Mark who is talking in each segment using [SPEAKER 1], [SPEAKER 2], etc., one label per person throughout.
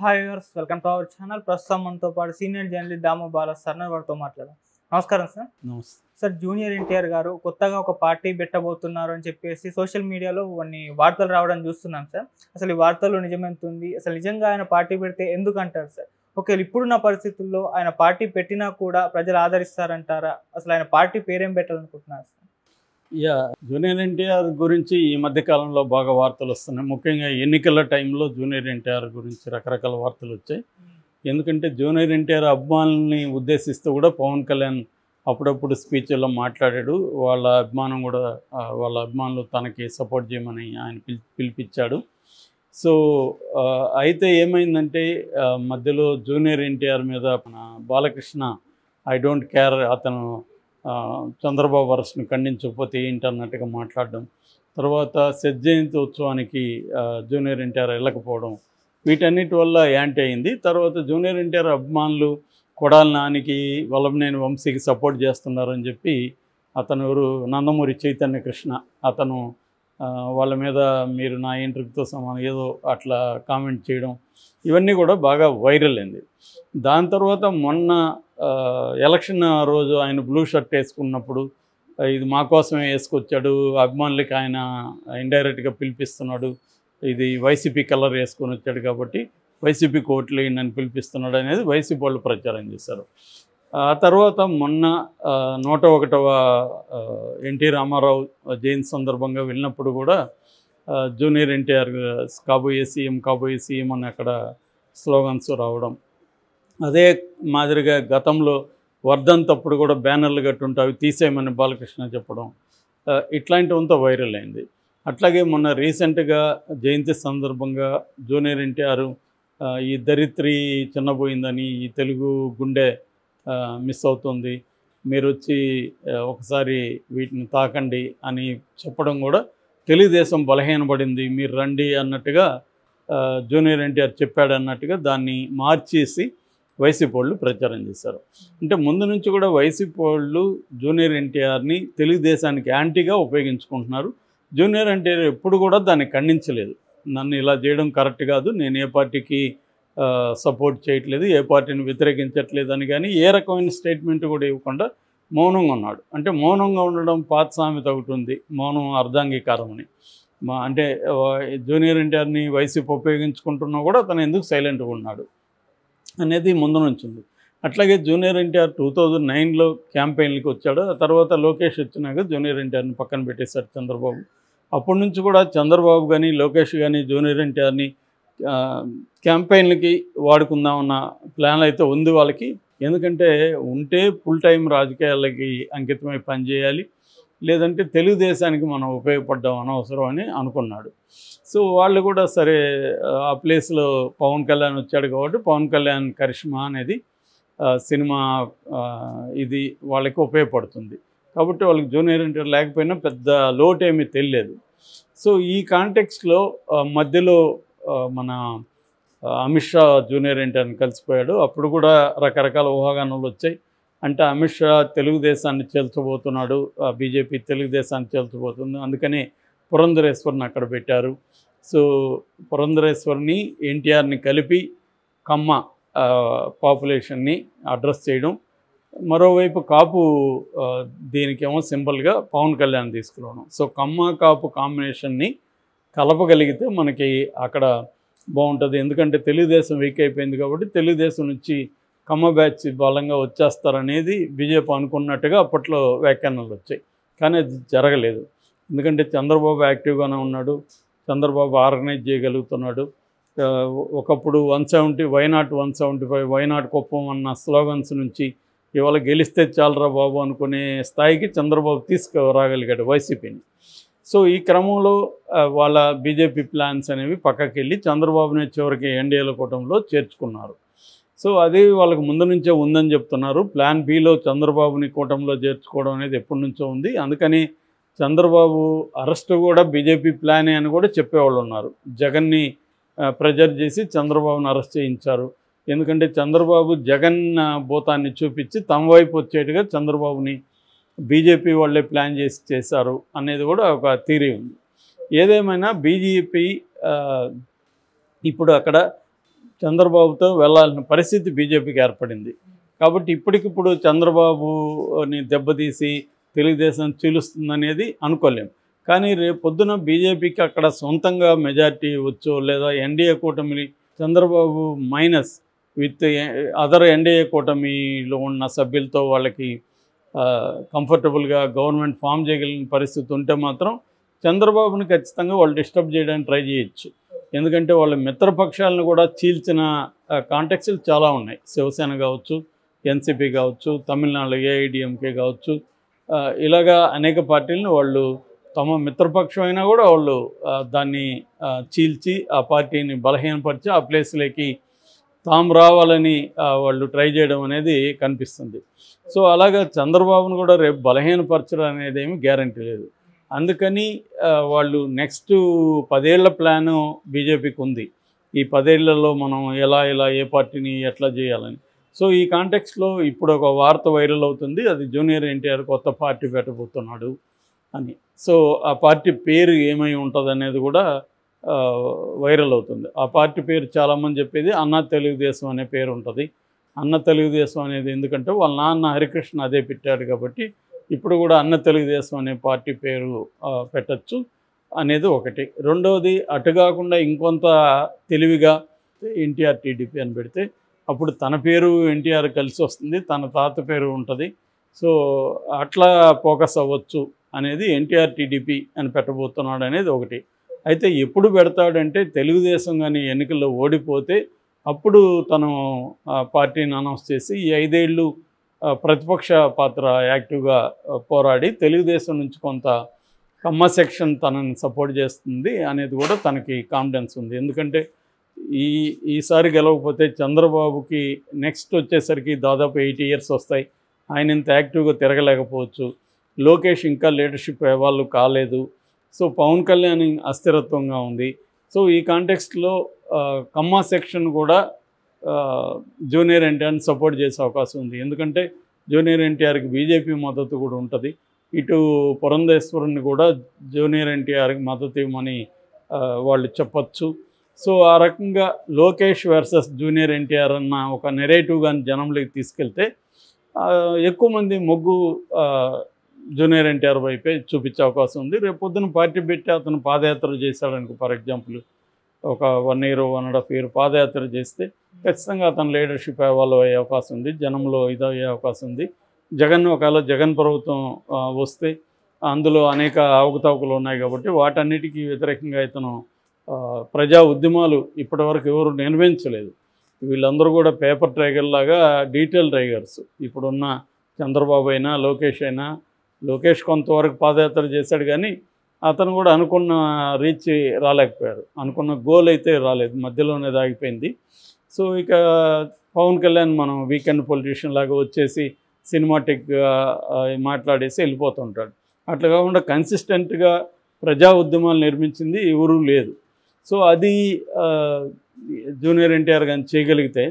[SPEAKER 1] Hi viewers, welcome to our channel. ప్రస్తుతం మనతో పాటు సీనియర్ జర్నలిస్ట్ దాము బాల సర్నర్ వారితో మాట్లాడాం. నమస్కారం సార్.
[SPEAKER 2] నమస్తే
[SPEAKER 1] సార్, జూనియర్ ఎన్టీఆర్ గారు కొత్తగా ఒక పార్టీ పెట్టబోతున్నారు అని చెప్పేసి సోషల్ మీడియాలో కొన్ని వార్తలు రావడం చూస్తున్నాం సార్. అసలు ఈ వార్తల్లో నిజమెంత ఉంది? అసలు నిజంగా ఆయన పార్టీ పెడితే ఎందుకు అంటారు సార్? ఒకవేళ ఇప్పుడున్న పరిస్థితుల్లో ఆయన పార్టీ పెట్టినా కూడా ప్రజలు ఆదరిస్తారంటారా? అసలు ఆయన పార్టీ పేరేం పెట్టాలనుకుంటున్నారు సార్?
[SPEAKER 2] జూనియర్ ఎన్టీఆర్ గురించి ఈ మధ్య కాలంలో బాగా వార్తలు వస్తున్నాయి. ముఖ్యంగా ఎన్నికల టైంలో జూనియర్ ఎన్టీఆర్ గురించి రకరకాల వార్తలు వచ్చాయి. ఎందుకంటే జూనియర్ ఎన్టీఆర్ అభిమానుల్ని ఉద్దేశిస్తూ కూడా పవన్ కళ్యాణ్ అప్పుడప్పుడు స్పీచ్ల్లో మాట్లాడాడు. వాళ్ళ అభిమానులు తనకి సపోర్ట్ చేయమని ఆయన పిలిపించాడు. సో అయితే ఏమైందంటే మధ్యలో జూనియర్ ఎన్టీఆర్ మీద మన బాలకృష్ణ ఐ డోంట్ కేర్, అతను చంద్రబాబు అరెస్ట్ని ఖండించకపోతే ఏంటన్నట్టుగా మాట్లాడడం, తర్వాత శత జయంతి ఉత్సవానికి జూనియర్ ఎన్టీఆర్ వెళ్ళకపోవడం, వీటన్నిటి వల్ల యాంటీ అయింది. తర్వాత జూనియర్ ఎన్టీఆర్ అభిమానులు కొడాలి నానికి వల్లభనేని వంశీకి సపోర్ట్ చేస్తున్నారని చెప్పి అతను నందమూరి చైతన్య కృష్ణ అతను వాళ్ళ మీద మీరు నా ఇంటర్వ్యూతో సమానం ఏదో అట్లా కామెంట్ చేయడం, ఇవన్నీ కూడా బాగా వైరల్ అయింది. దాని తర్వాత మొన్న ఎలక్షన్ రోజు ఆయన బ్లూ షర్ట్ వేసుకున్నప్పుడు ఇది మా కోసమే వేసుకొచ్చాడు, అభిమానులకి ఆయన ఇండైరెక్ట్గా పిలిపిస్తున్నాడు, ఇది వైసీపీ కలర్ వేసుకొని వచ్చాడు కాబట్టి వైసీపీ ఓట్లు నన్ను పిలిపిస్తున్నాడు అనేది వైసీపీ వాళ్ళు ప్రచారం చేశారు. ఆ తర్వాత మొన్న 101వ ఎన్టీ రామారావు జయంతి సందర్భంగా వెళ్ళినప్పుడు కూడా జూనియర్ ఎన్టీఆర్ కాబోయే సీఎం అని అక్కడ స్లోగన్స్ రావడం, అదే మాదిరిగా గతంలో వర్ధంతప్పుడు కూడా బ్యానర్లు కట్టుంటే అవి తీసేయమని బాలకృష్ణ చెప్పడం, ఇట్లాంటివంతా వైరల్ అయింది. అట్లాగే మొన్న రీసెంట్గా జయంతి సందర్భంగా జూనియర్ ఎన్టీఆర్ ఈ ధరిత్రి చిన్నపోయిందని, ఈ తెలుగు గుండె మిస్ అవుతుంది, మీరు వచ్చి ఒకసారి వీటిని తాకండి అని చెప్పడం కూడా తెలుగుదేశం బలహీనపడింది, మీరు రండి అన్నట్టుగా జూనియర్ ఎన్టీఆర్ చెప్పాడు అన్నట్టుగా దాన్ని మార్చేసి వైసీపీ వాళ్ళు ప్రచారం చేశారు. అంటే ముందు నుంచి కూడా వైసీపీ వాళ్ళు జూనియర్ ఎన్టీఆర్ని తెలుగుదేశానికి యాంటీగా ఉపయోగించుకుంటున్నారు. జూనియర్ ఎన్టీఆర్ ఎప్పుడు కూడా దాన్ని ఖండించలేదు, నన్ను ఇలా చేయడం కరెక్ట్ కాదు, నేను ఏ పార్టీకి సపోర్ట్ చేయట్లేదు, ఏ పార్టీని వ్యతిరేకించట్లేదు అని కానీ ఏ రకమైన స్టేట్మెంట్ కూడా ఇవ్వకుండా మౌనంగా ఉన్నాడు. అంటే మౌనంగా ఉండడం పాత సామెత ఒకటి ఉంది, మౌనం అర్ధాంగీకారం అని. అంటే జూనియర్ ఎన్టీఆర్ని వైసీపీ ఉపయోగించుకుంటున్నా కూడా తను ఎందుకు సైలెంట్గా ఉన్నాడు అనేది ముందు నుంచి ఉంది. అట్లాగే జూనియర్ ఎన్టీఆర్ 2009లో క్యాంపెయిన్కి వచ్చాడు. ఆ తర్వాత లోకేష్ వచ్చినాక జూనియర్ ఎన్టీఆర్ని పక్కన పెట్టేశాడు చంద్రబాబు. అప్పటి నుంచి కూడా చంద్రబాబు కానీ లోకేష్ కానీ జూనియర్ ఎన్టీఆర్ని క్యాంపెయిన్లకి వాడుకుందామన్న ప్లాన్ అయితే ఉంది వాళ్ళకి. ఎందుకంటే ఉంటే ఫుల్ టైం రాజకీయాలకి అంకితమై పనిచేయాలి, లేదంటే తెలుగుదేశానికి మనం ఉపయోగపడ్డాం అనవసరం అని అనుకున్నాడు. సో వాళ్ళు కూడా సరే ఆ ప్లేస్లో పవన్ కళ్యాణ్ వచ్చాడు కాబట్టి పవన్ కళ్యాణ్ కరిష్మా అనేది సినిమా ఇది వాళ్ళకి ఉపయోగపడుతుంది కాబట్టి వాళ్ళకి జూనియర్ ఎన్టీఆర్ లేకపోయినా పెద్ద లోటు ఏమీ తెలియలేదు. సో ఈ కాంటెక్స్ట్లో మధ్యలో మన అమిత్ షా జూనియర్ ఎన్టీఆర్ని కలిసిపోయాడు. అప్పుడు కూడా రకరకాల ఊహాగానాలు వచ్చాయి. అంటే అమిత్ షా తెలుగుదేశాన్ని చేల్చబోతున్నాడు, బీజేపీ తెలుగుదేశాన్ని చేల్చబోతుంది, అందుకని పురంధరేశ్వరిని అక్కడ పెట్టారు. సో పురంధరేశ్వరిని ఎన్టీఆర్ని కలిపి కమ్మ పాపులేషన్ని అడ్రస్ చేయడం, మరోవైపు కాపు దీనికేమో సింపుల్గా పవన్ కళ్యాణ్ తీసుకురావడం. సో కమ్మ కాపు కాంబినేషన్ని కలపగలిగితే మనకి అక్కడ బాగుంటుంది. ఎందుకంటే తెలుగుదేశం వీక్ అయిపోయింది కాబట్టి తెలుగుదేశం నుంచి కమ్మ బ్యాచ్ బలంగా వచ్చేస్తారనేది బీజేపీ అనుకున్నట్టుగా అప్పట్లో వ్యాఖ్యానాలు వచ్చాయి. కానీ అది జరగలేదు. ఎందుకంటే చంద్రబాబు యాక్టివ్గానే ఉన్నాడు, చంద్రబాబు ఆర్గనైజ్ చేయగలుగుతున్నాడు. ఒకప్పుడు 170 వైనాట్ 175 వైనాట్ కుప్పం అన్న స్లోగన్స్ నుంచి ఇవాళ గెలిస్తే చాలరా బాబు అనుకునే స్థాయికి చంద్రబాబు తీసుకురాగలిగాడు వైసీపీని. సో ఈ క్రమంలో వాళ్ళ బీజేపీ ప్లాన్స్ అనేవి పక్కకి వెళ్ళి చంద్రబాబుని చివరికి ఎన్డీఏల కూటమిలో చేర్చుకున్నారు. సో అది వాళ్ళకి ముందు నుంచే ఉందని చెప్తున్నారు. ప్లాన్ బిలో చంద్రబాబుని కూటమిలో చేర్చుకోవడం అనేది ఎప్పటి నుంచో ఉంది. అందుకని చంద్రబాబు అరెస్ట్ కూడా బీజేపీ ప్లానే అని కూడా చెప్పేవాళ్ళు ఉన్నారు. జగన్ని ప్రెజర్ చేసి చంద్రబాబుని అరెస్ట్ చేయించారు. ఎందుకంటే చంద్రబాబు జగన్ భూతాన్ని చూపించి తమ వైపు వచ్చేట్టుగా చంద్రబాబుని బీజేపీ వాళ్ళే ప్లాన్ చేశారు అనేది కూడా ఒక థియరీ ఉంది. ఏదేమైనా బీజేపీ ఇప్పుడు అక్కడ చంద్రబాబుతో వెళ్ళాల్సిన పరిస్థితి బీజేపీకి ఏర్పడింది. కాబట్టి ఇప్పటికిప్పుడు చంద్రబాబుని దెబ్బతీసి తెలుగుదేశం చీలుస్తుందనేది అనుకోలేం. కానీ రేపు పొద్దున బీజేపీకి అక్కడ సొంతంగా మెజార్టీ వచ్చో లేదా ఎన్డీఏ కూటమి Chandrababu minus with other NDA కూటమిలో ఉన్న సభ్యులతో వాళ్ళకి కంఫర్టబుల్గా గవర్నమెంట్ ఫామ్ చేయగలిగిన పరిస్థితి ఉంటే మాత్రం చంద్రబాబుని ఖచ్చితంగా వాళ్ళు డిస్టర్బ్ చేయడానికి ట్రై చేయొచ్చు. ఎందుకంటే వాళ్ళ మిత్రపక్షాలను కూడా చీల్చిన కాంటెక్స్లు చాలా ఉన్నాయి. శివసేన కావచ్చు, ఎన్సీపీ కావచ్చు, తమిళనాడు ఏఐడిఎంకే కావచ్చు, ఇలాగా అనేక పార్టీలను వాళ్ళు తమ మిత్రపక్షం అయినా కూడా వాళ్ళు దాన్ని చీల్చి ఆ పార్టీని బలహీనపరిచి ఆ ప్లేస్లోకి తాము రావాలని వాళ్ళు ట్రై చేయడం అనేది కనిపిస్తుంది. సో అలాగా చంద్రబాబును కూడా రేపు బలహీనపరచడం అనేది ఏమి గ్యారంటీ లేదు. అందుకని వాళ్ళు నెక్స్ట్ 10 ఏళ్ల ప్లాను బీజేపీకి ఉంది. ఈ 10 ఏళ్లలో మనం ఎలా ఏ పార్టీని ఎట్లా చేయాలని. సో ఈ కాంటెక్స్లో ఇప్పుడు ఒక వార్త వైరల్ అవుతుంది, అది జూనియర్ ఎన్టీఆర్ కొత్త పార్టీ పెట్టబోతున్నాడు అని. సో ఆ పార్టీ పేరు ఏమై ఉంటుంది అనేది కూడా వైరల్ అవుతుంది. ఆ పార్టీ పేరు చాలామంది చెప్పేది అన్నా తెలుగుదేశం అనే పేరు ఉంటుంది. అన్న తెలుగుదేశం అనేది ఎందుకంటే వాళ్ళ నాన్న హరికృష్ణ అదే పెట్టాడు కాబట్టి ఇప్పుడు కూడా అన్న తెలుగుదేశం అనే పార్టీ పేరు పెట్టచ్చు అనేది ఒకటి. రెండవది అటు కాకుండా ఇంకొంత తెలివిగా ఎన్టీఆర్ టీడీపీ అని పెడితే అప్పుడు తన పేరు ఎన్టీఆర్ కలిసి వస్తుంది, తన తాత పేరు ఉంటుంది. సో అట్లా ఫోకస్ అవ్వచ్చు అనేది ఎన్టీఆర్ టీడీపీ అని పెట్టబోతున్నాడు అనేది ఒకటి. అయితే ఎప్పుడు పెడతాడంటే తెలుగుదేశం కానీ ఎన్నికల్లో ఓడిపోతే అప్పుడు తను పార్టీని అనౌన్స్ చేసి ఈ 5 ఏళ్ళు ప్రతిపక్ష పాత్ర యాక్టివ్గా పోరాడి తెలుగుదేశం నుంచి కొంత కమ్మ సెక్షన్ తనని సపోర్ట్ చేస్తుంది అనేది కూడా తనకి కాన్ఫిడెన్స్ ఉంది. ఎందుకంటే ఈసారి గెలవకపోతే చంద్రబాబుకి నెక్స్ట్ వచ్చేసరికి దాదాపు 80 ఇయర్స్ వస్తాయి. ఆయన ఇంత యాక్టివ్గా తిరగలేకపోవచ్చు. లోకేష్ ఇంకా లీడర్షిప్ వాళ్ళు కాలేదు. సో పవన్ కళ్యాణ్ అస్థిరత్వంగా ఉంది. సో ఈ కాంటెక్స్ట్లో కమ్మ సెక్షన్ కూడా జూనియర్ ఎన్టీఆర్ని సపోర్ట్ చేసే అవకాశం ఉంది. ఎందుకంటే జూనియర్ ఎన్టీఆర్కి బీజేపీ మద్దతు కూడా ఉంటుంది. ఇటు పురంధేశ్వరుని కూడా జూనియర్ ఎన్టీఆర్కి మద్దతు ఇవ్వమని వాళ్ళు చెప్పచ్చు. సో ఆ రకంగా లోకేష్ వర్సెస్ జూనియర్ ఎన్టీఆర్ అన్న ఒక నెరేటివ్ కానీ జనంలోకి తీసుకెళ్తే ఎక్కువ మంది మొగ్గు జూనియర్ ఎన్టీఆర్ వైపే చూపించే అవకాశం ఉంది. రేపు పొద్దున పార్టీ పెట్టి అతను పాదయాత్ర చేశాడనుకో, ఫర్ ఎగ్జాంపుల్ ఒక 1 year 1.5 year పాదయాత్ర చేస్తే ఖచ్చితంగా అతను లీడర్షిప్ ఎవాల్వ్ అయ్యే అవకాశం ఉంది, జనంలో ఇదయ్యే అవకాశం ఉంది. ఒకవేళ జగన్ ప్రభుత్వం వస్తే అందులో అనేక అవకతవకలు ఉన్నాయి కాబట్టి వాటన్నిటికీ వ్యతిరేకంగా ఇతను ప్రజా ఉద్యమాలు ఇప్పటివరకు ఎవరు నిర్వహించలేదు. వీళ్ళందరూ కూడా పేపర్ టైగర్ లాగా డీటెయిల్ టైగర్స్. ఇప్పుడున్న చంద్రబాబు అయినా లోకేష్ కొంతవరకు పాదయాత్ర చేశాడు, కానీ అతను కూడా అనుకున్న రీచ్ రాలేకపోయారు, అనుకున్న గోల్ అయితే రాలేదు, మధ్యలోనే దాగిపోయింది. సో ఇక పవన్ కళ్యాణ్ మనం వీకెండ్ పొలిటీషియన్ లాగా వచ్చేసి సినిమాటిక్గా మాట్లాడేసి వెళ్ళిపోతుంటాడు. అట్లా కాకుండా కన్సిస్టెంట్గా ప్రజా ఉద్యమాలు నిర్మించింది ఎవరూ లేదు. సో అది జూనియర్ ఎన్టీఆర్ కానీ చేయగలిగితే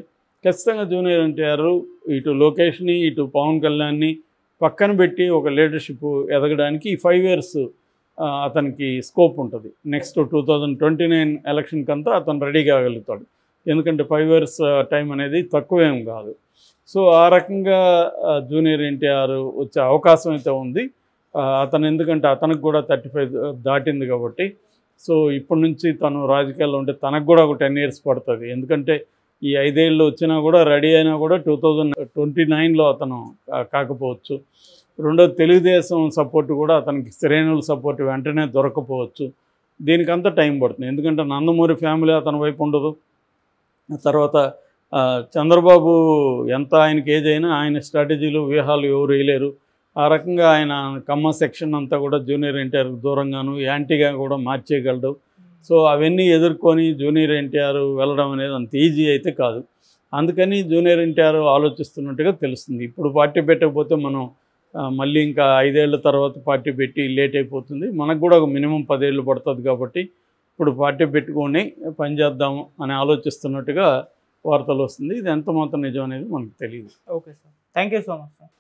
[SPEAKER 2] ఖచ్చితంగా జూనియర్ ఎన్టీఆర్ ఇటు లోకేష్ని ఇటు పవన్ కళ్యాణ్ని పక్కన పెట్టి ఒక లీడర్షిప్ ఎదగడానికి ఈ 5 years అతనికి స్కోప్ ఉంటుంది. నెక్స్ట్ 2029 ఎలక్షన్కి అంతా అతను రెడీ కాగలుగుతాడు. ఎందుకంటే 5 years టైం అనేది తక్కువేం కాదు. సో ఆ రకంగా జూనియర్ ఎన్టీఆర్ వచ్చే అవకాశం అయితే ఉంది. అతను ఎందుకంటే అతనికి కూడా 35 దాటింది కాబట్టి, సో ఇప్పటి నుంచి తను రాజకీయాల్లో ఉంటే తనకు కూడా ఒక 10 years పడుతుంది. ఎందుకంటే ఈ 5 ఏళ్ళు వచ్చినా కూడా రెడీ అయినా కూడా 2029లో అతను కాకపోవచ్చు. రెండోది తెలుగుదేశం సపోర్ట్ కూడా అతనికి శ్రేణుల సపోర్ట్ వెంటనే దొరకపోవచ్చు. దీనికంతా టైం పడుతుంది. ఎందుకంటే నందమూరి ఫ్యామిలీ అతని వైపు ఉండదు. తర్వాత చంద్రబాబు ఎంత ఆయనకి ఏజ్ అయినా ఆయన స్ట్రాటజీలు వ్యూహాలు ఎవరు వేయలేరు. ఆ రకంగా ఆయన కమ్మ సెక్షన్ అంతా కూడా జూనియర్ ఎన్టీఆర్కి దూరంగాను యాంటీగా కూడా మార్చేయగలడు. సో అవన్నీ ఎదుర్కొని జూనియర్ ఎన్టీఆర్ వెళ్ళడం అనేది అంత ఈజీ అయితే కాదు. అందుకని జూనియర్ ఎన్టీఆర్ ఆలోచిస్తున్నట్టుగా తెలుస్తుంది. ఇప్పుడు పార్టీ పెట్టకపోతే మనం మళ్ళీ ఇంకా 5 ఏళ్ల తర్వాత పార్టీ పెట్టి లేట్ అయిపోతుంది, మనకు కూడా ఒక మినిమం 10 ఏళ్ళు పడుతుంది. కాబట్టి ఇప్పుడు పార్టీ పెట్టుకొని పనిచేద్దాము అని ఆలోచిస్తున్నట్టుగా వార్తలు వస్తుంది. ఇది ఎంత మాత్రం నిజం అనేది మనకు తెలియదు.
[SPEAKER 1] Okay sir, thank you so much sir.